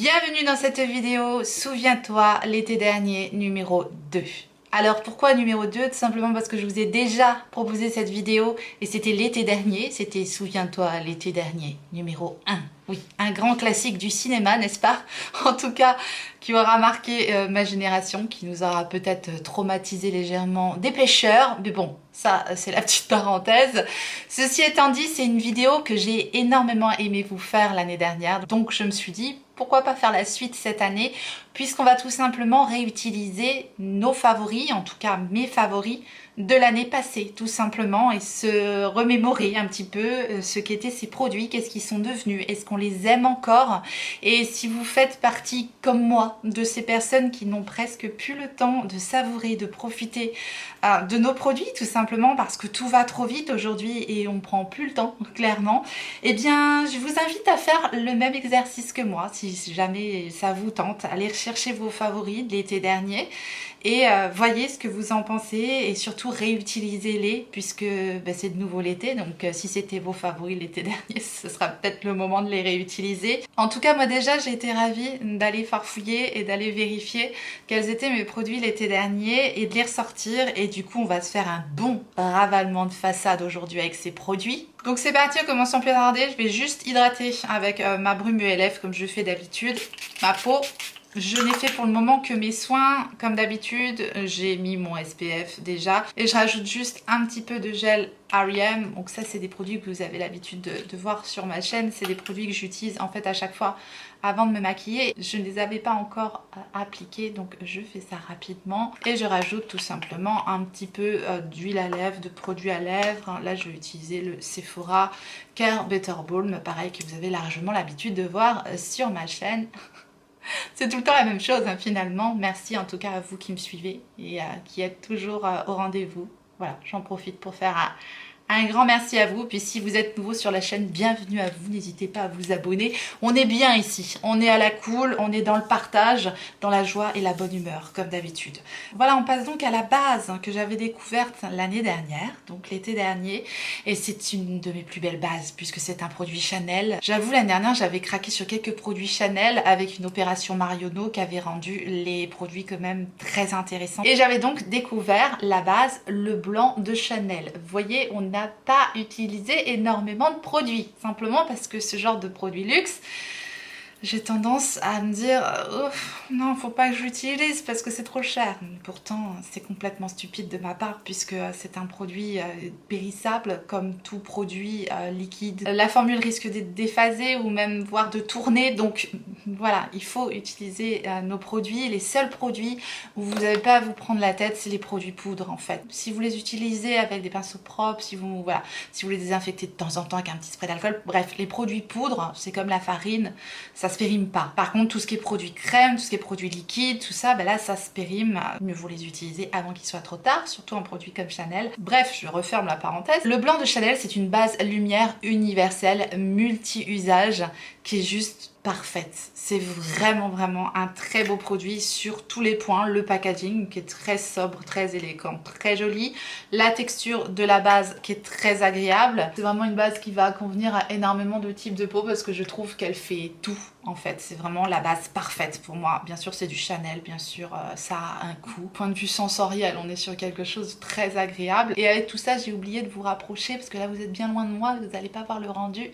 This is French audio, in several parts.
Bienvenue dans cette vidéo, souviens-toi, l'été dernier, numéro 2. Alors pourquoi numéro 2? Tout simplement parce que je vous ai déjà proposé cette vidéo et c'était l'été dernier, c'était souviens-toi, l'été dernier, numéro 1. Oui, un grand classique du cinéma, n'est-ce pas? En tout cas, qui aura marqué ma génération, qui nous aura peut-être traumatisé légèrement des pêcheurs, mais bon, ça c'est la petite parenthèse. Ceci étant dit, c'est une vidéo que j'ai énormément aimé vous faire l'année dernière, donc je me suis dit, pourquoi pas faire la suite cette année, puisqu'on va tout simplement réutiliser nos favoris, en tout cas mes favoris, de l'année passée, tout simplement, et se remémorer un petit peu ce qu'étaient ces produits, qu'est-ce qu'ils sont devenus, est-ce qu'on les aime encore, et si vous faites partie, comme moi, de ces personnes qui n'ont presque plus le temps de savourer, de profiter de nos produits, tout simplement parce que tout va trop vite aujourd'hui et on prend plus le temps, clairement, eh bien, je vous invite à faire le même exercice que moi, si jamais ça vous tente, allez rechercher vos favoris de l'été dernier et voyez ce que vous en pensez et surtout réutilisez-les puisque c'est de nouveau l'été, donc si c'était vos favoris l'été dernier, ce sera peut-être le moment de les réutiliser. En tout cas, moi déjà, j'ai été ravie d'aller farfouiller et d'aller vérifier quels étaient mes produits l'été dernier et de les ressortir, et du coup on va se faire un bon ravalement de façade aujourd'hui avec ces produits. Donc c'est parti, on commence sans plus tarder. Je vais juste hydrater avec ma brume ULF comme je fais d'habitude ma peau. Je n'ai fait pour le moment que mes soins, comme d'habitude, j'ai mis mon SPF déjà et je rajoute juste un petit peu de gel R.E.M. Donc ça c'est des produits que vous avez l'habitude de voir sur ma chaîne, c'est des produits que j'utilise en fait à chaque fois avant de me maquiller. Je ne les avais pas encore appliqués, donc je fais ça rapidement et je rajoute tout simplement un petit peu d'huile à lèvres, de produit à lèvres. Là je vais utiliser le Sephora Care Better Balm, pareil, que vous avez largement l'habitude de voir sur ma chaîne. C'est tout le temps la même chose finalement. Merci en tout cas à vous qui me suivez et qui êtes toujours au rendez-vous. Voilà, j'en profite pour faire un grand merci à vous. Puis si vous êtes nouveau sur la chaîne, bienvenue à vous. N'hésitez pas à vous abonner. On est bien ici. On est à la cool. On est dans le partage, dans la joie et la bonne humeur, comme d'habitude. Voilà, on passe donc à la base que j'avais découverte l'année dernière, donc l'été dernier. Et c'est une de mes plus belles bases puisque c'est un produit Chanel. J'avoue, l'année dernière, j'avais craqué sur quelques produits Chanel avec une opération Marionneau qui avait rendu les produits quand même très intéressants. Et j'avais donc découvert la base, le blanc de Chanel. Vous voyez, on n'a pas utilisé énormément de produits, simplement parce que ce genre de produit luxe, j'ai tendance à me dire non, faut pas que je l'utilise parce que c'est trop cher. Pourtant, c'est complètement stupide de ma part puisque c'est un produit périssable comme tout produit liquide. La formule risque d'être déphasée ou même voire de tourner, donc voilà, il faut utiliser nos produits. Les seuls produits où vous n'avez pas à vous prendre la tête, c'est les produits poudre en fait. Si vous les utilisez avec des pinceaux propres, si vous les désinfectez de temps en temps avec un petit spray d'alcool, bref, les produits poudre, c'est comme la farine, ça se périme pas. Par contre, tout ce qui est produit crème, tout ce qui est produit liquide, tout ça, là ça se périme. Mieux vaut les utiliser avant qu'il soit trop tard, surtout en produit comme Chanel. Bref, je referme la parenthèse. Le blanc de Chanel, c'est une base lumière universelle multi-usage qui est juste parfaite. C'est vraiment un très beau produit sur tous les points. Le packaging qui est très sobre, très élégant, très joli. La texture de la base qui est très agréable. C'est vraiment une base qui va convenir à énormément de types de peau parce que je trouve qu'elle fait tout en fait. C'est vraiment la base parfaite pour moi. Bien sûr c'est du Chanel, bien sûr ça a un coût. Point de vue sensoriel, on est sur quelque chose de très agréable. Et avec tout ça, j'ai oublié de vous rapprocher parce que là vous êtes bien loin de moi, vous n'allez pas voir le rendu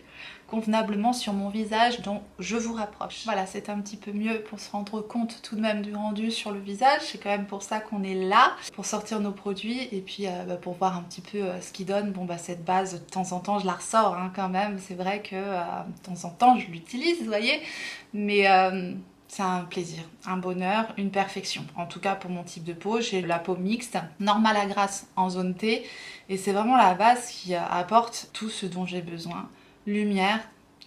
convenablement sur mon visage, donc je vous rapproche. Voilà, c'est un petit peu mieux pour se rendre compte tout de même du rendu sur le visage. C'est quand même pour ça qu'on est là, pour sortir nos produits et puis pour voir un petit peu ce qu'ils donnent. Bon cette base, de temps en temps je la ressors quand même, c'est vrai que de temps en temps je l'utilise, vous voyez, mais c'est un plaisir, un bonheur, une perfection. En tout cas pour mon type de peau, j'ai la peau mixte, normale à grasse en zone T, et c'est vraiment la base qui apporte tout ce dont j'ai besoin. Lumière,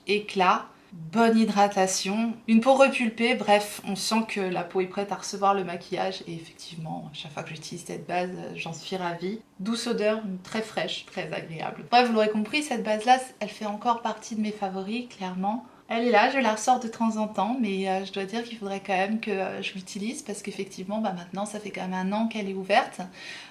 éclat, bonne hydratation, une peau repulpée, bref, on sent que la peau est prête à recevoir le maquillage et effectivement, chaque fois que j'utilise cette base, j'en suis ravie. Douce odeur, très fraîche, très agréable. Bref, vous l'aurez compris, cette base-là, elle fait encore partie de mes favoris, clairement. Elle est là, je la ressors de temps en temps, mais je dois dire qu'il faudrait quand même que je l'utilise parce qu'effectivement, maintenant, ça fait quand même un an qu'elle est ouverte.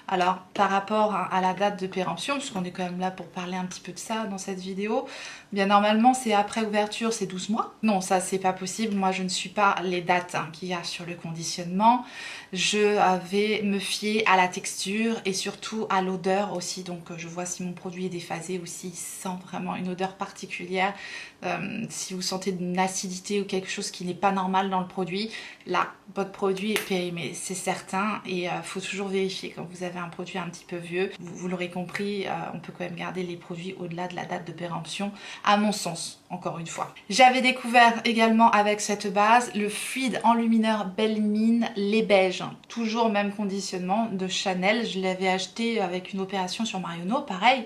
Alors, par rapport à la date de péremption, puisqu'on est quand même là pour parler un petit peu de ça dans cette vidéo, bien normalement, c'est après ouverture, c'est 12 mois. Non, ça, c'est pas possible. Moi, je ne suis pas les dates qu'il y a sur le conditionnement. Je vais me fier à la texture et surtout à l'odeur aussi. Donc, je vois si mon produit est déphasé ou s'il sent vraiment une odeur particulière. Si vous sentez une acidité ou quelque chose qui n'est pas normal dans le produit, là, votre produit est périmé, c'est certain. Et faut toujours vérifier quand vous avez un produit un petit peu vieux. Vous l'aurez compris, on peut quand même garder les produits au-delà de la date de péremption, à mon sens, encore une fois. J'avais découvert également avec cette base le fluide enlumineur Belle Mine lait beige, toujours même conditionnement de Chanel. Je l'avais acheté avec une opération sur Marionneau, pareil.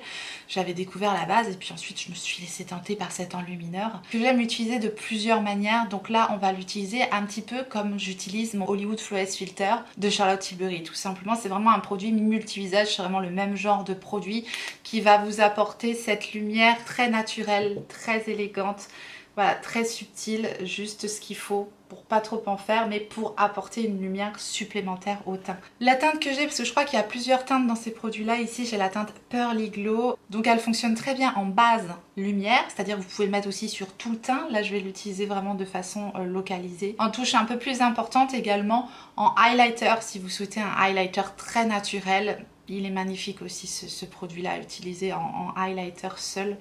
J'avais découvert la base et puis ensuite je me suis laissée tenter par cet enlumineur que j'aime l'utiliser de plusieurs manières. Donc là, on va l'utiliser un petit peu comme j'utilise mon Hollywood Flawless Filter de Charlotte Tilbury. Tout simplement, c'est vraiment un produit multi-visage, c'est vraiment le même genre de produit qui va vous apporter cette lumière très naturelle, très élégante. Voilà, très subtil, juste ce qu'il faut pour pas trop en faire, mais pour apporter une lumière supplémentaire au teint. La teinte que j'ai, parce que je crois qu'il y a plusieurs teintes dans ces produits-là, ici j'ai la teinte Pearly Glow, donc elle fonctionne très bien en base lumière, c'est-à-dire vous pouvez le mettre aussi sur tout le teint. Là, je vais l'utiliser vraiment de façon localisée. En touche un peu plus importante également en highlighter, si vous souhaitez un highlighter très naturel. Il est magnifique aussi ce produit-là, utilisé en highlighter seul.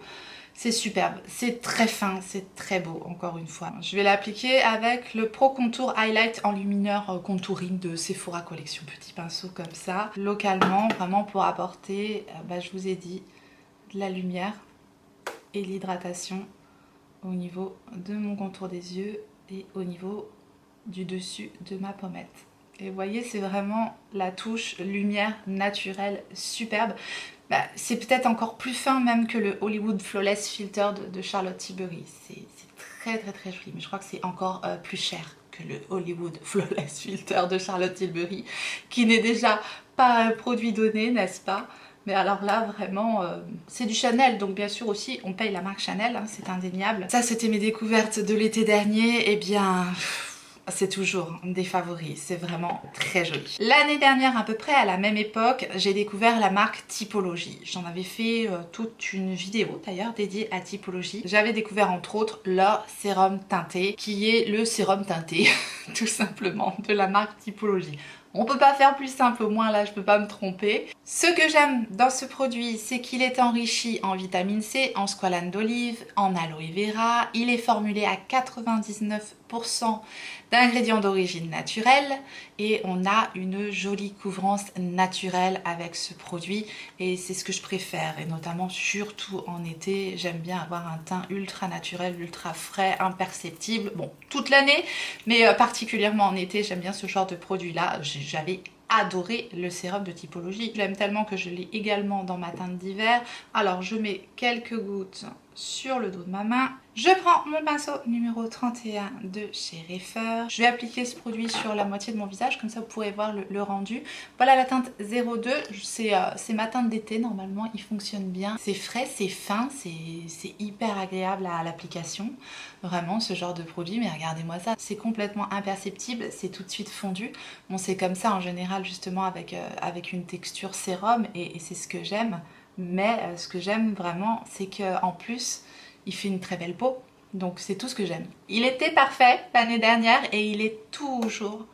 C'est superbe, c'est très fin, c'est très beau, encore une fois. Je vais l'appliquer avec le Pro Contour Highlight Enlumineur Contouring de Sephora Collection. Petit pinceau comme ça, localement, vraiment pour apporter, je vous ai dit, de la lumière et l'hydratation au niveau de mon contour des yeux et au niveau du dessus de ma pommette. Et vous voyez, c'est vraiment la touche lumière naturelle superbe. C'est peut-être encore plus fin même que le Hollywood Flawless Filter de Charlotte Tilbury. C'est très très très joli, mais je crois que c'est encore plus cher que le Hollywood Flawless Filter de Charlotte Tilbury, qui n'est déjà pas un produit donné, n'est-ce pas? Mais alors là, vraiment, c'est du Chanel, donc bien sûr aussi, on paye la marque Chanel, hein, c'est indéniable. Ça, c'était mes découvertes de l'été dernier, et bien... c'est toujours des favoris, c'est vraiment très joli. L'année dernière, à peu près à la même époque, j'ai découvert la marque Typologie. J'en avais fait toute une vidéo d'ailleurs dédiée à Typologie. J'avais découvert entre autres leur sérum teinté, qui est le sérum teinté, tout simplement, de la marque Typologie. On peut pas faire plus simple, au moins là je peux pas me tromper. Ce que j'aime dans ce produit, c'est qu'il est enrichi en vitamine C, en squalane d'olive, en aloe vera. Il est formulé à 99% d'ingrédients d'origine naturelle et on a une jolie couvrance naturelle avec ce produit et c'est ce que je préfère, et notamment surtout en été. J'aime bien avoir un teint ultra naturel, ultra frais, imperceptible, bon toute l'année, mais particulièrement en été j'aime bien ce genre de produit là. J'avais adoré le sérum de Typologie, j'aime tellement que je l'ai également dans ma teinte d'hiver. Alors je mets quelques gouttes sur le dos de ma main. Je prends mon pinceau numéro 31 de chez Refer. Je vais appliquer ce produit sur la moitié de mon visage, comme ça vous pourrez voir le rendu. Voilà la teinte 02, c'est ma teinte d'été, normalement il fonctionne bien. C'est frais, c'est fin, c'est hyper agréable à l'application. Vraiment ce genre de produit, mais regardez-moi ça, c'est complètement imperceptible, c'est tout de suite fondu. Bon, c'est comme ça en général justement avec une texture sérum et c'est ce que j'aime. Mais ce que j'aime vraiment, c'est qu'en plus, il fait une très belle peau. Donc c'est tout ce que j'aime. Il était parfait l'année dernière et il est toujours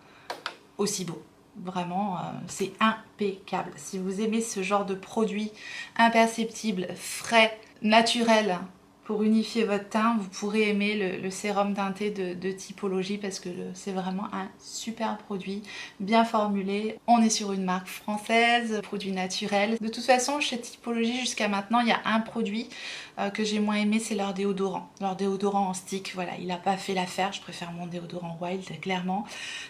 aussi beau. Vraiment, c'est impeccable. Si vous aimez ce genre de produit imperceptible, frais, naturel, pour unifier votre teint, vous pourrez aimer le sérum teinté de Typologie parce que c'est vraiment un super produit, bien formulé. On est sur une marque française, produit naturel. De toute façon, chez Typologie, jusqu'à maintenant, il y a un produit que j'ai moins aimé, c'est leur déodorant. Leur déodorant en stick, voilà, il n'a pas fait l'affaire. Je préfère mon déodorant Wild, clairement.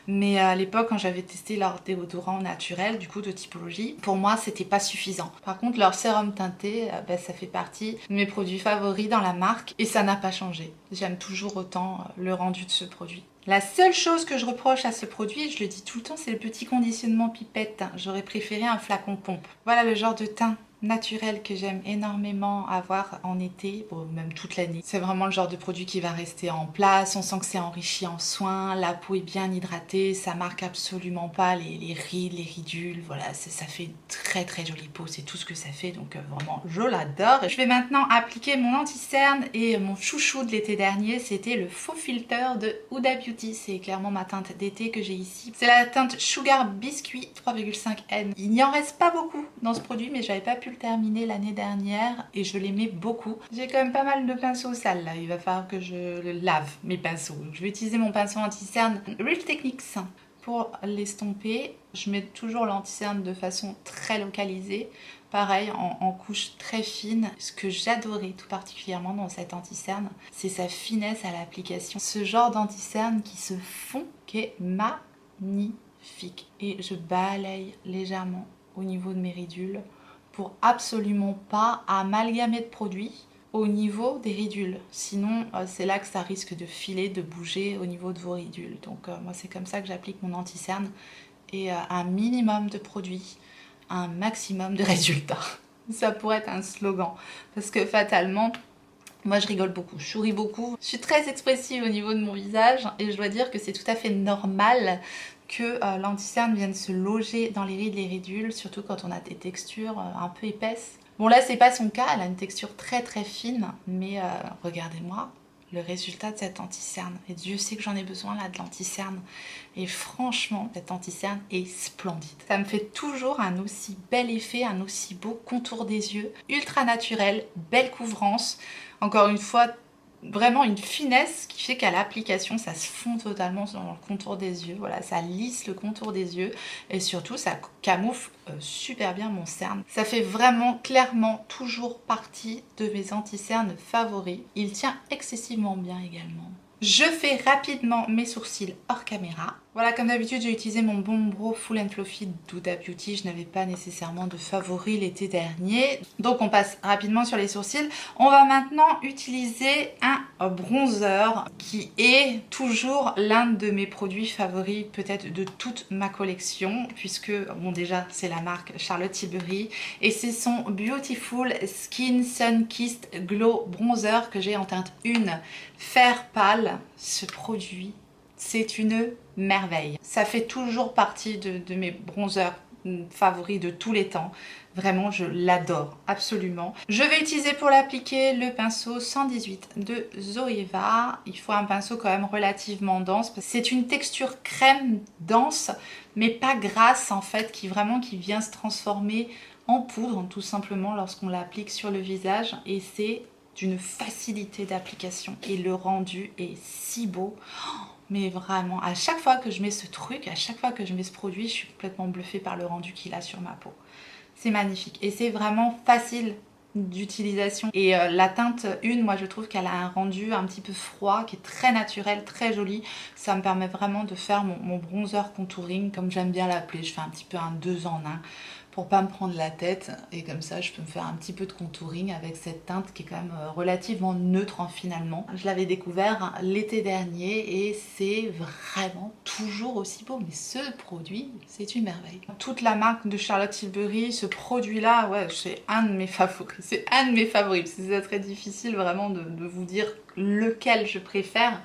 Mais à l'époque, quand j'avais testé leur déodorant naturel, du coup, de Typologie, pour moi, c'était pas suffisant. Par contre, leur sérum teinté, ça fait partie de mes produits favoris dans la marque et ça n'a pas changé. J'aime toujours autant le rendu de ce produit. La seule chose que je reproche à ce produit, je le dis tout le temps, c'est le petit conditionnement pipette. J'aurais préféré un flacon pompe. Voilà le genre de teint naturel que j'aime énormément avoir en été, bon, même toute l'année. C'est vraiment le genre de produit qui va rester en place, on sent que c'est enrichi en soins, la peau est bien hydratée, ça marque absolument pas les rides, les ridules, voilà, ça fait une très très jolie peau, c'est tout ce que ça fait, donc vraiment je l'adore. Je vais maintenant appliquer mon anti-cerne et mon chouchou de l'été dernier, c'était le faux filter de Huda Beauty, c'est clairement ma teinte d'été que j'ai ici. C'est la teinte Sugar Biscuit 3,5N. Il n'y en reste pas beaucoup dans ce produit, mais j'avais pas pu le terminer l'année dernière et je l'aimais beaucoup. J'ai quand même pas mal de pinceaux sales là, il va falloir que je lave mes pinceaux. Je vais utiliser mon pinceau anti-cerne Real Techniques pour l'estomper. Je mets toujours l'anti-cerne de façon très localisée, pareil en couche très fine. Ce que j'adorais tout particulièrement dans cet anti-cerne, c'est sa finesse à l'application. Ce genre d'anti-cerne qui se fond, qui est magnifique. Et je balaye légèrement au niveau de mes ridules pour absolument pas amalgamer de produits au niveau des ridules. Sinon, c'est là que ça risque de filer, de bouger au niveau de vos ridules. Donc moi, c'est comme ça que j'applique mon anti-cerne. Et un minimum de produits, un maximum de résultats. Ça pourrait être un slogan. Parce que fatalement, moi je rigole beaucoup, je souris beaucoup. Je suis très expressive au niveau de mon visage et je dois dire que c'est tout à fait normal que l'anti-cerne vienne se loger dans les rides, les ridules, surtout quand on a des textures un peu épaisses. Bon là c'est pas son cas, elle a une texture très très fine, mais regardez-moi le résultat de cette anti-cerne. Et Dieu sait que j'en ai besoin là de l'anti-cerne. Et franchement, cette anti-cerne est splendide. Ça me fait toujours un aussi bel effet, un aussi beau contour des yeux. Ultra naturel, belle couvrance. Encore une fois, vraiment une finesse qui fait qu'à l'application ça se fond totalement dans le contour des yeux, voilà, ça lisse le contour des yeux et surtout ça camoufle super bien mon cerne. Ça fait vraiment clairement toujours partie de mes anti-cernes favoris. Il tient excessivement bien également. Je fais rapidement mes sourcils hors caméra. Voilà, comme d'habitude, j'ai utilisé mon Bombro Full and Fluffy d'Huda Beauty. Je n'avais pas nécessairement de favori l'été dernier. Donc, on passe rapidement sur les sourcils. On va maintenant utiliser un bronzer qui est toujours l'un de mes produits favoris, peut-être de toute ma collection. Puisque, bon, déjà, c'est la marque Charlotte Tilbury. Et c'est son Beautiful Skin Sun Kissed Glow Bronzer que j'ai en teinte 1 fer pâle. Ce produit, c'est une merveille. Ça fait toujours partie de mes bronzers favoris de tous les temps. Vraiment, je l'adore, absolument. Je vais utiliser pour l'appliquer le pinceau 118 de Zoeva. Il faut un pinceau quand même relativement dense. C'est une texture crème dense, mais pas grasse en fait, qui vient se transformer en poudre, tout simplement, lorsqu'on l'applique sur le visage. Et c'est d'une facilité d'application. Et le rendu est si beau. Mais vraiment, à chaque fois que je mets ce truc, à chaque fois que je mets ce produit, je suis complètement bluffée par le rendu qu'il a sur ma peau. C'est magnifique et c'est vraiment facile d'utilisation. Et la teinte 1, moi je trouve qu'elle a un rendu un petit peu froid, qui est très naturel, très joli. Ça me permet vraiment de faire mon bronzer contouring, comme j'aime bien l'appeler. Je fais un petit peu un 2 en 1. Pour pas me prendre la tête et comme ça je peux me faire un petit peu de contouring avec cette teinte qui est quand même relativement neutre finalement. Je l'avais découvert l'été dernier et c'est vraiment toujours aussi beau, mais ce produit c'est une merveille. Toute la marque de Charlotte Tilbury, ce produit là, ouais, c'est un de mes favoris, c'est un de mes favoris. C'est très difficile vraiment de vous dire lequel je préfère,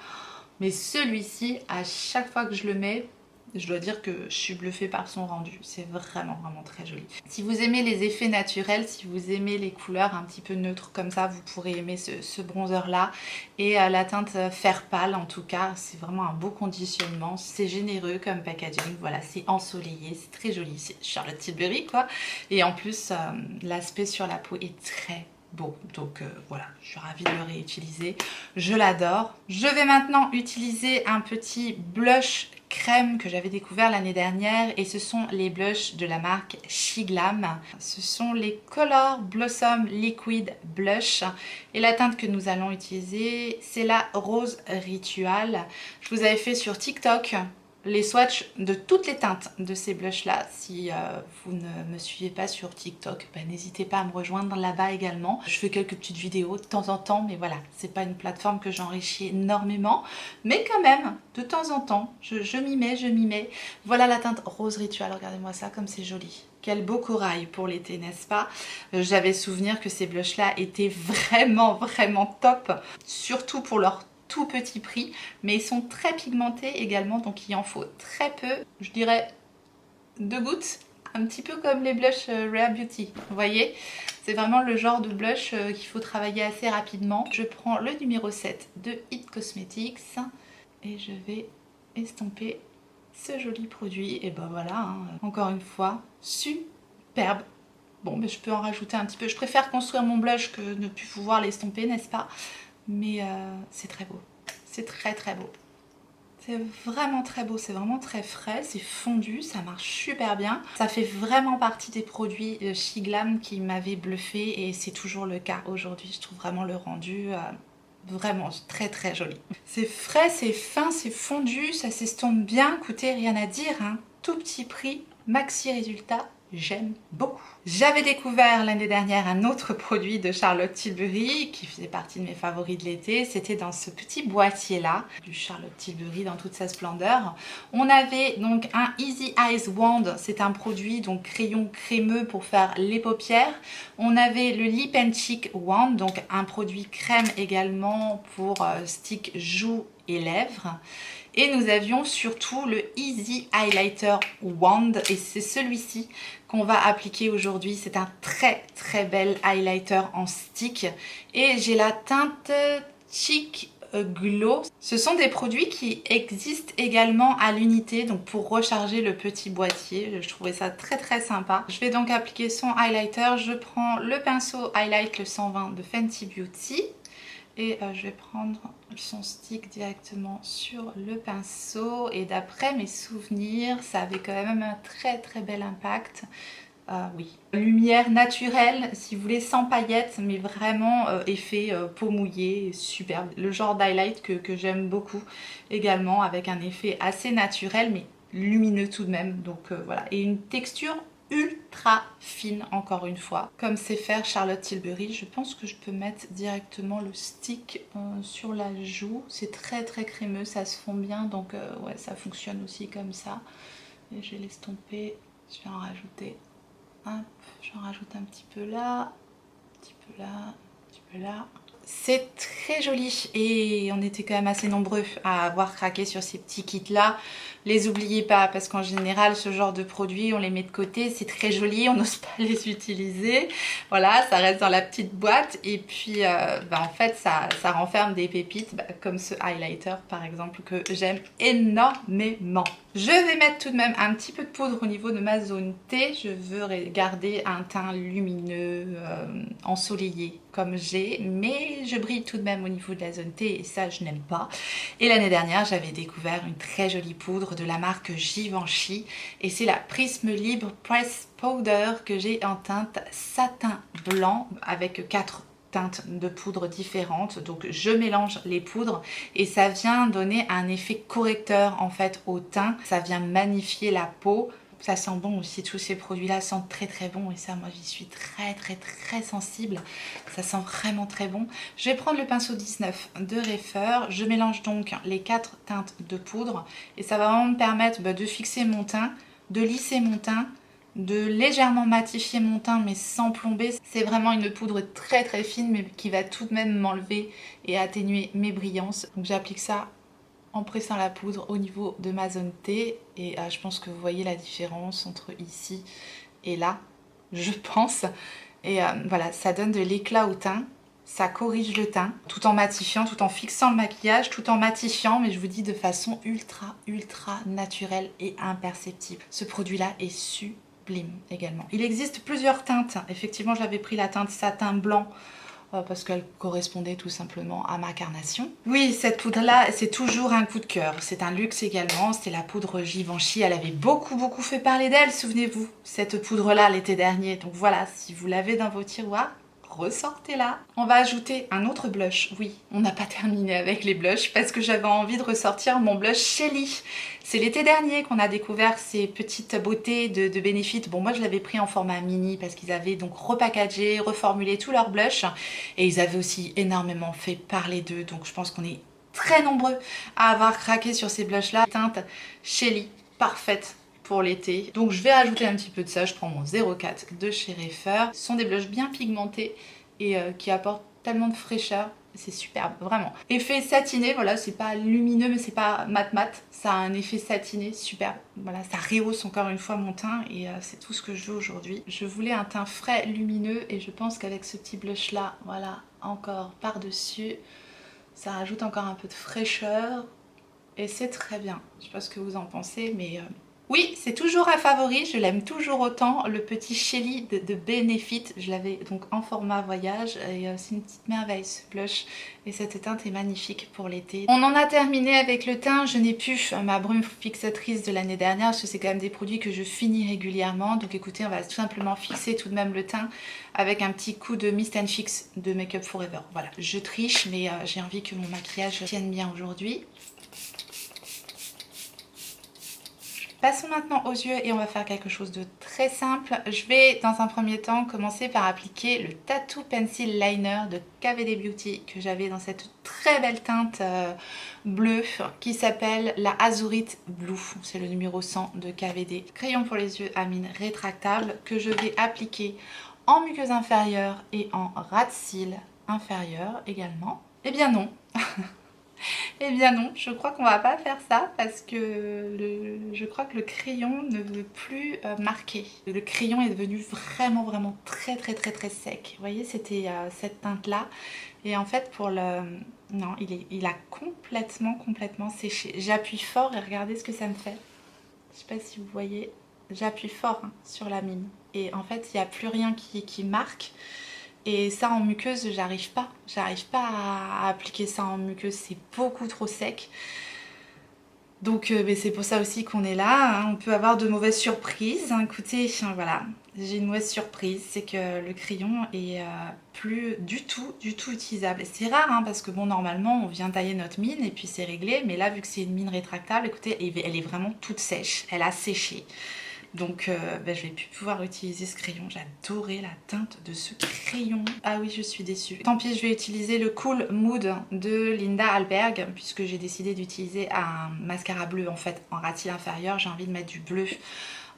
mais celui-ci, à chaque fois que je le mets, je dois dire que je suis bluffée par son rendu. C'est vraiment très joli. Si vous aimez les effets naturels, si vous aimez les couleurs un petit peu neutres comme ça, vous pourrez aimer ce bronzer là. Et la teinte fer pâle en tout cas, c'est vraiment un beau conditionnement. C'est généreux comme packaging. Voilà, c'est ensoleillé, c'est très joli. C'est Charlotte Tilbury quoi. Et en plus, l'aspect sur la peau est très beau, donc voilà, je suis ravie de le réutiliser, je l'adore. Je vais maintenant utiliser un petit blush crème que j'avais découvert l'année dernière et ce sont les blushs de la marque Shiglam. Ce sont les Color Blossom Liquid Blush et la teinte que nous allons utiliser c'est la Rose Ritual. Je vous avais fait sur TikTok les swatchs de toutes les teintes de ces blushs là. Si vous ne me suivez pas sur TikTok, n'hésitez pas à me rejoindre là-bas également. Je fais quelques petites vidéos de temps en temps, mais voilà, c'est pas une plateforme que j'enrichis énormément, mais quand même de temps en temps je m'y mets, Voilà la teinte Rose Ritual, regardez-moi ça comme c'est joli. Quel beau corail pour l'été, n'est-ce pas? J'avais souvenir que ces blushs-là étaient vraiment, vraiment top, surtout pour leur tout petit prix, mais ils sont très pigmentés également, donc il en faut très peu, je dirais 2 gouttes, un petit peu comme les blushs Rare Beauty, vous voyez? C'est vraiment le genre de blush qu'il faut travailler assez rapidement. Je prends le numéro 7 de It Cosmetics et je vais estomper ce joli produit. Et ben voilà, hein, encore une fois, superbe. Bon, mais je peux en rajouter un petit peu. Je préfère construire mon blush que ne plus pouvoir l'estomper, n'est-ce pas? Mais c'est très beau. C'est très très beau. C'est vraiment très beau, c'est vraiment très frais, c'est fondu, ça marche super bien. Ça fait vraiment partie des produits She Glam qui m'avaient bluffé et c'est toujours le cas aujourd'hui. Je trouve vraiment le rendu vraiment très très joli. C'est frais, c'est fin, c'est fondu, ça s'estompe bien. Écoutez, rien à dire, hein. Tout petit prix, maxi résultat. J'aime beaucoup. J'avais découvert l'année dernière un autre produit de Charlotte Tilbury qui faisait partie de mes favoris de l'été. C'était dans ce petit boîtier là, du Charlotte Tilbury dans toute sa splendeur. On avait donc un Easy Eyes Wand, c'est un produit donc crayon crémeux pour faire les paupières. On avait le Lip and Cheek Wand, donc un produit crème également pour stick joues et lèvres. Et nous avions surtout le Easy Highlighter Wand et c'est celui-ci qu'on va appliquer aujourd'hui. C'est un très très bel highlighter en stick et j'ai la teinte Cheek Glow. Ce sont des produits qui existent également à l'unité, donc pour recharger le petit boîtier. Je trouvais ça très très sympa. Je vais donc appliquer son highlighter. Je prends le pinceau Highlight le 120 de Fenty Beauty. Et je vais prendre son stick directement sur le pinceau. Et d'après mes souvenirs, ça avait quand même un très très bel impact. Oui, lumière naturelle, si vous voulez, sans paillettes, mais vraiment effet peau mouillée, superbe. Le genre d'highlight que j'aime beaucoup également, avec un effet assez naturel, mais lumineux tout de même. Donc voilà, et une texture ultra fine encore une fois, comme sait faire Charlotte Tilbury. Je pense que je peux mettre directement le stick sur la joue. C'est très très crémeux, ça se fond bien, donc ouais, ça fonctionne aussi comme ça. Et je vais l'estomper, je vais en rajouter. Hop, j'en rajoute un petit peu là, un petit peu là, un petit peu là. C'est très joli et on était quand même assez nombreux à avoir craqué sur ces petits kits là. Les oubliez pas parce qu'en général ce genre de produits on les met de côté, c'est très joli, on n'ose pas les utiliser. Voilà, ça reste dans la petite boîte et puis en fait ça renferme des pépites comme ce highlighter par exemple que j'aime énormément. Je vais mettre tout de même un petit peu de poudre au niveau de ma zone T. Je veux garder un teint lumineux, ensoleillé comme j'ai, mais je brille tout de même au niveau de la zone T et ça je n'aime pas. Et l'année dernière j'avais découvert une très jolie poudre de la marque Givenchy et c'est la Prisme Libre Press Powder que j'ai en teinte satin blanc avec 4 teintes de poudre différentes. Donc je mélange les poudres et ça vient donner un effet correcteur en fait au teint, ça vient magnifier la peau. Ça sent bon aussi, tous ces produits là sentent très très bon et ça moi j'y suis très très très sensible, ça sent vraiment très bon. Je vais prendre le pinceau 19 de Reifer, je mélange donc les 4 teintes de poudre et ça va vraiment me permettre de fixer mon teint, de lisser mon teint, de légèrement matifier mon teint mais sans plomber. C'est vraiment une poudre très très fine mais qui va tout de même m'enlever et atténuer mes brillances. Donc j'applique ça en pressant la poudre au niveau de ma zone T et je pense que vous voyez la différence entre ici et là, je pense. Et voilà, ça donne de l'éclat au teint, ça corrige le teint tout en matifiant, tout en fixant le maquillage, tout en matifiant, mais je vous dis de façon ultra ultra naturelle et imperceptible. Ce produit là est sublime également. Il existe plusieurs teintes, effectivement j'avais pris la teinte satin blanc parce qu'elle correspondait tout simplement à ma carnation. Oui, cette poudre là c'est toujours un coup de cœur, c'est un luxe également, c'était la poudre Givenchy, elle avait beaucoup fait parler d'elle, souvenez-vous, cette poudre là l'été dernier, donc voilà, si vous l'avez dans vos tiroirs, ressortez-la. On va ajouter un autre blush. Oui, on n'a pas terminé avec les blushs parce que j'avais envie de ressortir mon blush Shelly. C'est l'été dernier qu'on a découvert ces petites beautés de Benefit. Bon, moi je l'avais pris en format mini parce qu'ils avaient donc repackagé, reformulé tous leurs blushs et ils avaient aussi énormément fait parler d'eux. Donc je pense qu'on est très nombreux à avoir craqué sur ces blushs là. Teinte Shelly, parfaite pour l'été. Donc je vais rajouter un petit peu de ça. Je prends mon 04 de chez Refer. Ce sont des blushs bien pigmentés et qui apportent tellement de fraîcheur. C'est superbe, vraiment. Effet satiné, voilà, c'est pas lumineux mais c'est pas mat. Ça a un effet satiné, superbe. Voilà, ça rehausse encore une fois mon teint et c'est tout ce que je veux aujourd'hui. Je voulais un teint frais, lumineux et je pense qu'avec ce petit blush là, voilà, encore par-dessus, ça rajoute encore un peu de fraîcheur et c'est très bien. Je sais pas ce que vous en pensez mais... Oui, c'est toujours un favori, je l'aime toujours autant, le petit Shelly de Benefit, je l'avais donc en format voyage et c'est une petite merveille ce blush et cette teinte est magnifique pour l'été. On en a terminé avec le teint, je n'ai plus ma brume fixatrice de l'année dernière parce que c'est quand même des produits que je finis régulièrement, donc écoutez on va tout simplement fixer tout de même le teint avec un petit coup de Mist and Fix de Make Up For Ever. Voilà, je triche mais j'ai envie que mon maquillage tienne bien aujourd'hui. Passons maintenant aux yeux et on va faire quelque chose de très simple. Je vais dans un premier temps commencer par appliquer le Tattoo Pencil Liner de KVD Beauty que j'avais dans cette très belle teinte bleue qui s'appelle la Azurite Blue. C'est le numéro 100 de KVD. Crayon pour les yeux à mine rétractable que je vais appliquer en muqueuse inférieure et en ras de cils inférieur également. Eh bien non. Eh bien non, je crois qu'on va pas faire ça parce que je crois que le crayon ne veut plus marquer. Le crayon est devenu vraiment très sec. Vous voyez, c'était cette teinte là. Et en fait pour le... Non, il a complètement séché. J'appuie fort et regardez ce que ça me fait. Je sais pas si vous voyez, j'appuie fort hein, sur la mine. Et en fait, il n'y a plus rien qui marque. Et ça en muqueuse, j'arrive pas à appliquer ça en muqueuse, c'est beaucoup trop sec. Donc c'est pour ça aussi qu'on est là, hein. On peut avoir de mauvaises surprises. Hein. Écoutez, voilà, j'ai une mauvaise surprise, c'est que le crayon est plus du tout utilisable. C'est rare hein, parce que bon normalement on vient tailler notre mine et puis c'est réglé, mais là vu que c'est une mine rétractable, écoutez, elle est vraiment toute sèche, elle a séché. Donc je vais plus pouvoir utiliser ce crayon. J'adorais la teinte de ce crayon. Ah oui, je suis déçue. Tant pis, je vais utiliser le Cool Mood de Linda Alberg puisque j'ai décidé d'utiliser un mascara bleu en fait en ras de cils inférieur. J'ai envie de mettre du bleu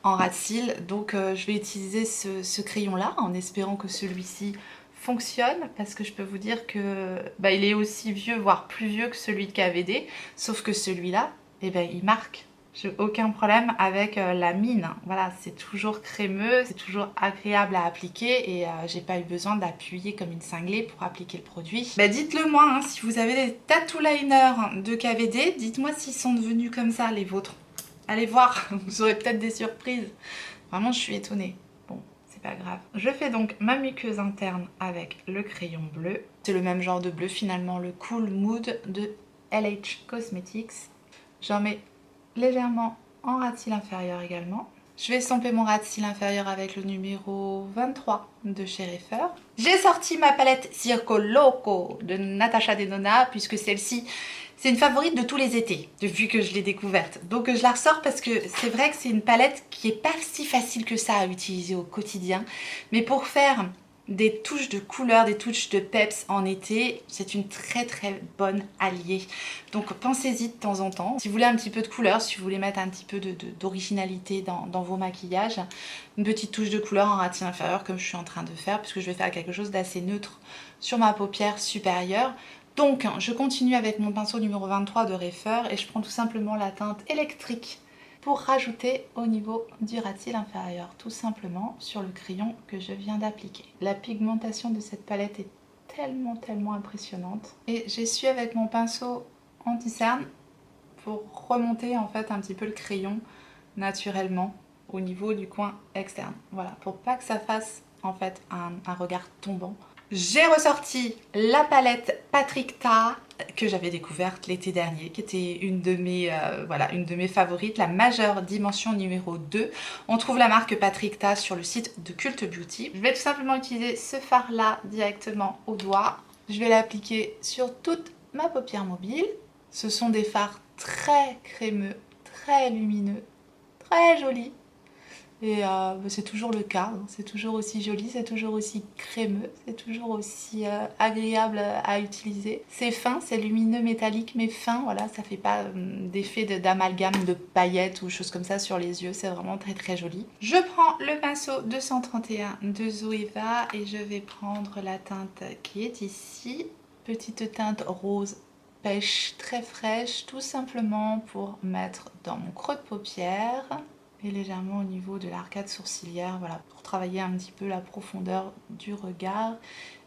en ras de cils. Donc je vais utiliser ce crayon là en espérant que celui-ci fonctionne parce que je peux vous dire que il est aussi vieux, voire plus vieux que celui de KVD. Sauf que celui-là, il marque. J'ai aucun problème avec la mine. Voilà, c'est toujours crémeux, c'est toujours agréable à appliquer et j'ai pas eu besoin d'appuyer comme une cinglée pour appliquer le produit. Dites-le moi, hein, si vous avez des tattoo liners de KVD, dites-moi s'ils sont devenus comme ça les vôtres. Allez voir, vous aurez peut-être des surprises. Vraiment, je suis étonnée. Bon, c'est pas grave. Je fais donc ma muqueuse interne avec le crayon bleu. C'est le même genre de bleu finalement, le Cool Mood de LH Cosmetics. J'en mets légèrement en ras de cils inférieur également. Je vais estomper mon ras de cils inférieur avec le numéro 23 de chez Refer. J'ai sorti ma palette Circo Loco de Natasha Denona puisque celle-ci c'est une favorite de tous les étés depuis que je l'ai découverte. Donc je la ressors parce que c'est vrai que c'est une palette qui est pas si facile que ça à utiliser au quotidien. Mais pour faire des touches de couleur, des touches de peps en été, c'est une très bonne alliée. Donc pensez-y de temps en temps. Si vous voulez un petit peu de couleur, si vous voulez mettre un petit peu d'originalité dans vos maquillages, une petite touche de couleur en ras de cils inférieur comme je suis en train de faire, puisque je vais faire quelque chose d'assez neutre sur ma paupière supérieure. Donc je continue avec mon pinceau numéro 23 de Refer et je prends tout simplement la teinte électrique pour rajouter au niveau du ras de cils inférieur, tout simplement sur le crayon que je viens d'appliquer. La pigmentation de cette palette est tellement impressionnante. Et j'essuie avec mon pinceau anti-cerne pour remonter en fait un petit peu le crayon naturellement au niveau du coin externe. Voilà, pour pas que ça fasse en fait un regard tombant. J'ai ressorti la palette Patrick Ta que j'avais découverte l'été dernier, qui était une de mes favorites, la majeure dimension numéro 2. On trouve la marque Patrick Ta sur le site de Cult Beauty. Je vais tout simplement utiliser ce fard là directement au doigt. Je vais l'appliquer sur toute ma paupière mobile. Ce sont des fards très crémeux, très lumineux, très jolis. Et c'est toujours le cas, hein. C'est toujours aussi joli, c'est toujours aussi crémeux, c'est toujours aussi agréable à utiliser. C'est fin, c'est lumineux métallique mais fin, voilà, ça fait pas d'effet d'amalgame de paillettes ou choses comme ça sur les yeux, c'est vraiment très très joli. Je prends le pinceau 231 de Zoeva et je vais prendre la teinte qui est ici, petite teinte rose pêche très fraîche, tout simplement pour mettre dans mon creux de paupière et légèrement au niveau de l'arcade sourcilière, voilà, pour travailler un petit peu la profondeur du regard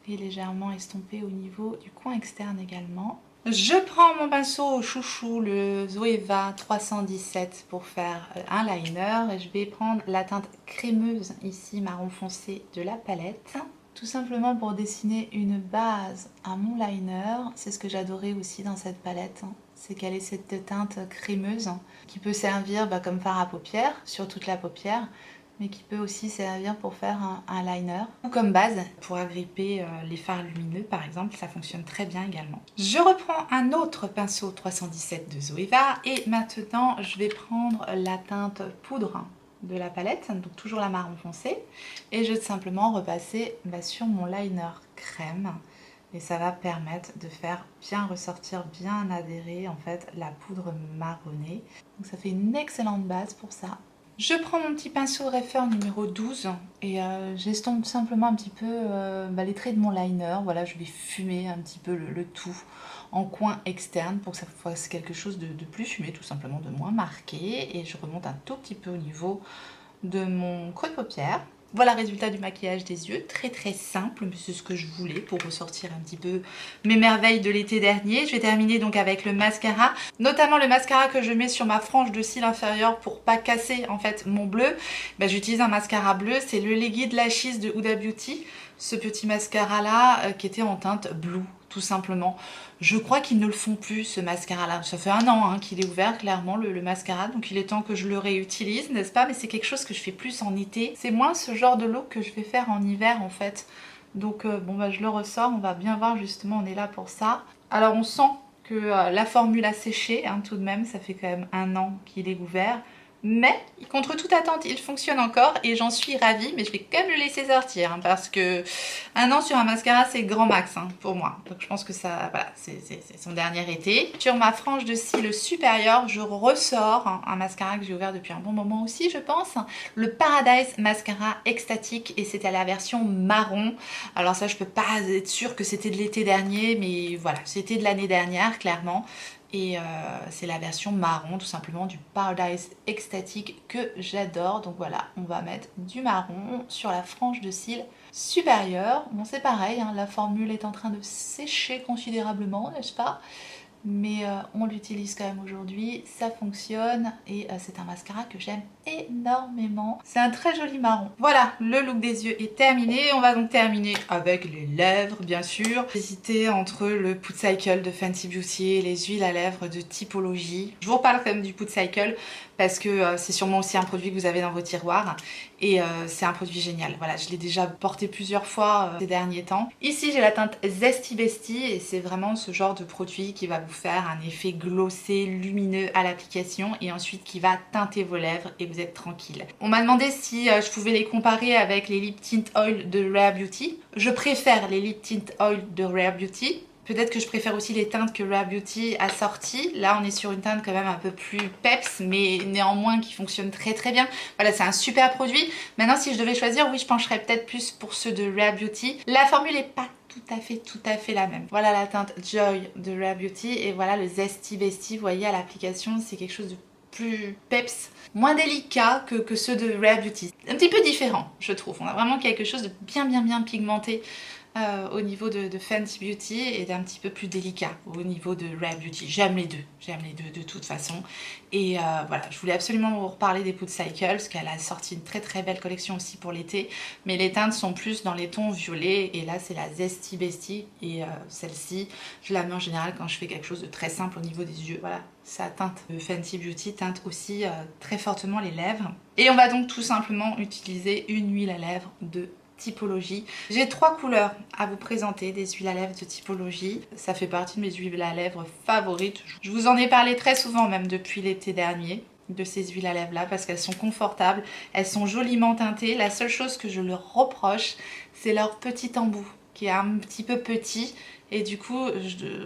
et légèrement estomper au niveau du coin externe également. Je prends mon pinceau chouchou, le Zoeva 317 pour faire un liner et je vais prendre la teinte crémeuse ici, marron foncé de la palette. Tout simplement pour dessiner une base à mon liner. C'est ce que j'adorais aussi dans cette palette, hein. C'est qu'elle ait cette teinte crémeuse qui peut servir comme fard à paupières, sur toute la paupière, mais qui peut aussi servir pour faire un liner ou comme base pour agripper les fards lumineux par exemple, ça fonctionne très bien également. Je reprends un autre pinceau 317 de Zoeva et maintenant je vais prendre la teinte poudre de la palette, donc toujours la marron foncé, et je vais simplement repasser sur mon liner crème et ça va permettre de faire bien ressortir, bien adhérer en fait la poudre marronnée, donc ça fait une excellente base pour ça. Je prends mon petit pinceau Refer numéro 12 et j'estompe simplement un petit peu les traits de mon liner. Voilà, je vais fumer un petit peu le tout en coin externe pour que ça fasse quelque chose de plus fumé, tout simplement de moins marqué. Et je remonte un tout petit peu au niveau de mon creux de paupière. Voilà le résultat du maquillage des yeux, très très simple, mais c'est ce que je voulais pour ressortir un petit peu mes merveilles de l'été dernier. Je vais terminer donc avec le mascara, notamment le mascara que je mets sur ma frange de cils inférieure pour pas casser en fait mon bleu. J'utilise un mascara bleu, c'est le Liquid Lashes de Huda Beauty, ce petit mascara là qui était en teinte blue tout simplement. Je crois qu'ils ne le font plus ce mascara là, ça fait un an qu'il est ouvert clairement le mascara, donc il est temps que je le réutilise, n'est-ce pas? Mais c'est quelque chose que je fais plus en été, c'est moins ce genre de look que je vais faire en hiver en fait. Donc je le ressors, on va bien voir justement, on est là pour ça. Alors on sent que la formule a séché tout de même, ça fait quand même un an qu'il est ouvert. Mais contre toute attente il fonctionne encore et j'en suis ravie, mais je vais quand même le laisser sortir parce que un an sur un mascara c'est grand max pour moi, donc je pense que ça, voilà, c'est son dernier été. Sur ma frange de cils supérieure je ressors un mascara que j'ai ouvert depuis un bon moment aussi je pense, le Paradise Mascara Extatique et c'était la version marron. Alors ça je peux pas être sûre que c'était de l'été dernier, mais voilà, c'était de l'année dernière clairement. Et c'est la version marron tout simplement du Paradise Extatique que j'adore. Donc voilà, on va mettre du marron sur la frange de cils supérieure. Bon c'est pareil, la formule est en train de sécher considérablement, n'est-ce pas? Mais on l'utilise quand même aujourd'hui, ça fonctionne et c'est un mascara que j'aime énormément. C'est un très joli marron. Voilà, le look des yeux est terminé. On va donc terminer avec les lèvres bien sûr. J'hésitais entre le Put Cycle de Fenty Beauty et les huiles à lèvres de Typologie. Je vous reparle quand même du Put Cycle parce que c'est sûrement aussi un produit que vous avez dans vos tiroirs et c'est un produit génial. Voilà, je l'ai déjà porté plusieurs fois ces derniers temps. Ici j'ai la teinte Zesty Bestie et c'est vraiment ce genre de produit qui va vous faire un effet glossé, lumineux à l'application et ensuite qui va teinter vos lèvres et vous êtes tranquille. On m'a demandé si je pouvais les comparer avec les Lip Tint Oil de Rare Beauty. Je préfère les Lip Tint Oil de Rare Beauty. Peut-être que je préfère aussi les teintes que Rare Beauty a sorties. Là, on est sur une teinte quand même un peu plus peps, mais néanmoins qui fonctionne très très bien. Voilà, c'est un super produit. Maintenant, si je devais choisir, oui, je pencherais peut-être plus pour ceux de Rare Beauty. La formule n'est pas tout à fait la même. Voilà la teinte Joy de Rare Beauty et voilà le Zesty Bestie. Vous voyez, à l'application, c'est quelque chose de plus peps, moins délicat que ceux de Rare Beauty. Un petit peu différent, je trouve. On a vraiment quelque chose de bien pigmenté au niveau de Fenty Beauty et d'un petit peu plus délicat au niveau de Rare Beauty. J'aime les deux de toute façon. Et voilà, je voulais absolument vous reparler des Put Cycle parce qu'elle a sorti une très belle collection aussi pour l'été. Mais les teintes sont plus dans les tons violets et là c'est la Zesty Bestie et celle-ci je la mets en général quand je fais quelque chose de très simple au niveau des yeux. Voilà, sa teinte de Fenty Beauty teinte aussi très fortement les lèvres. Et on va donc tout simplement utiliser une huile à lèvres de Typologie. J'ai 3 couleurs à vous présenter des huiles à lèvres de Typologie. Ça fait partie de mes huiles à lèvres favorites. Je vous en ai parlé très souvent même depuis l'été dernier. de ces huiles à lèvres là parce qu'elles sont confortables, elles sont joliment teintées. La seule chose que je leur reproche, c'est leur petit embout qui est un petit peu petit et du coup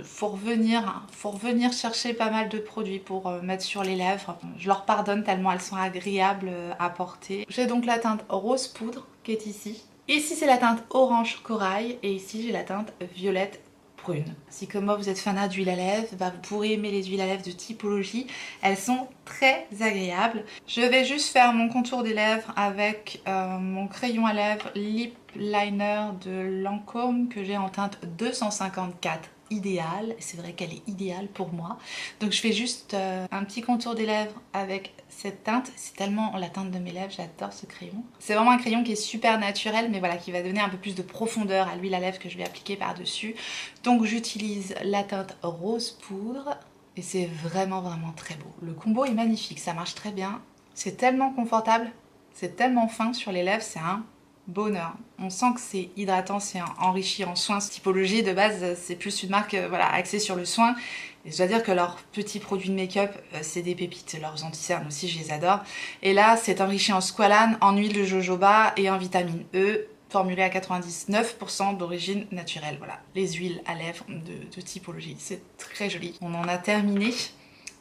faut revenir chercher pas mal de produits pour mettre sur les lèvres. Je leur pardonne tellement elles sont agréables à porter. J'ai donc la teinte rose poudre qui est ici. Ici c'est la teinte orange corail et ici j'ai la teinte violette prune. Si comme moi vous êtes fanat d'huile à lèvres, vous pourrez aimer les huiles à lèvres de Typologie. Elles sont très agréables. Je vais juste faire mon contour des lèvres avec mon crayon à lèvres Lip Liner de Lancôme que j'ai en teinte 254 idéale. C'est vrai qu'elle est idéale pour moi. Donc je fais juste un petit contour des lèvres avec cette teinte. C'est tellement la teinte de mes lèvres, j'adore ce crayon. C'est vraiment un crayon qui est super naturel mais voilà qui va donner un peu plus de profondeur à l'huile à lèvres que je vais appliquer par dessus. Donc j'utilise la teinte rose poudre et c'est vraiment très beau. Le combo est magnifique, ça marche très bien. C'est tellement confortable, c'est tellement fin sur les lèvres, c'est un bonheur. On sent que c'est hydratant, c'est enrichi en soins. Typologie de base c'est plus une marque voilà, axée sur le soin. Et je dois dire que leurs petits produits de make-up c'est des pépites, leurs anti-cernes aussi je les adore. Et là c'est enrichi en squalane, en huile de jojoba et en vitamine E, formulé à 99% d'origine naturelle. Voilà, les huiles à lèvres de Typologie, c'est très joli. On en a terminé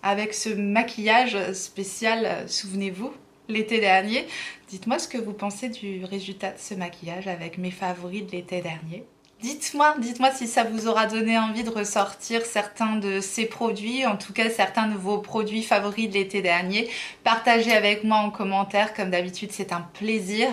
avec ce maquillage spécial, souvenez-vous, l'été dernier. Dites-moi ce que vous pensez du résultat de ce maquillage avec mes favoris de l'été dernier. Dites-moi si ça vous aura donné envie de ressortir certains de ces produits, en tout cas certains de vos produits favoris de l'été dernier. Partagez avec moi en commentaire, comme d'habitude c'est un plaisir.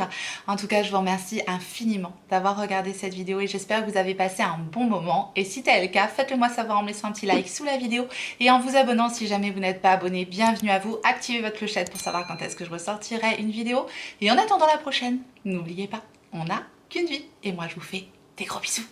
En tout cas je vous remercie infiniment d'avoir regardé cette vidéo et j'espère que vous avez passé un bon moment. Et si tel est le cas, faites-le moi savoir en me laissant un petit like sous la vidéo et en vous abonnant si jamais vous n'êtes pas abonné. Bienvenue à vous, activez votre clochette pour savoir quand est-ce que je ressortirai une vidéo. Et en attendant la prochaine, n'oubliez pas, on n'a qu'une vie. Et moi je vous fais des gros bisous.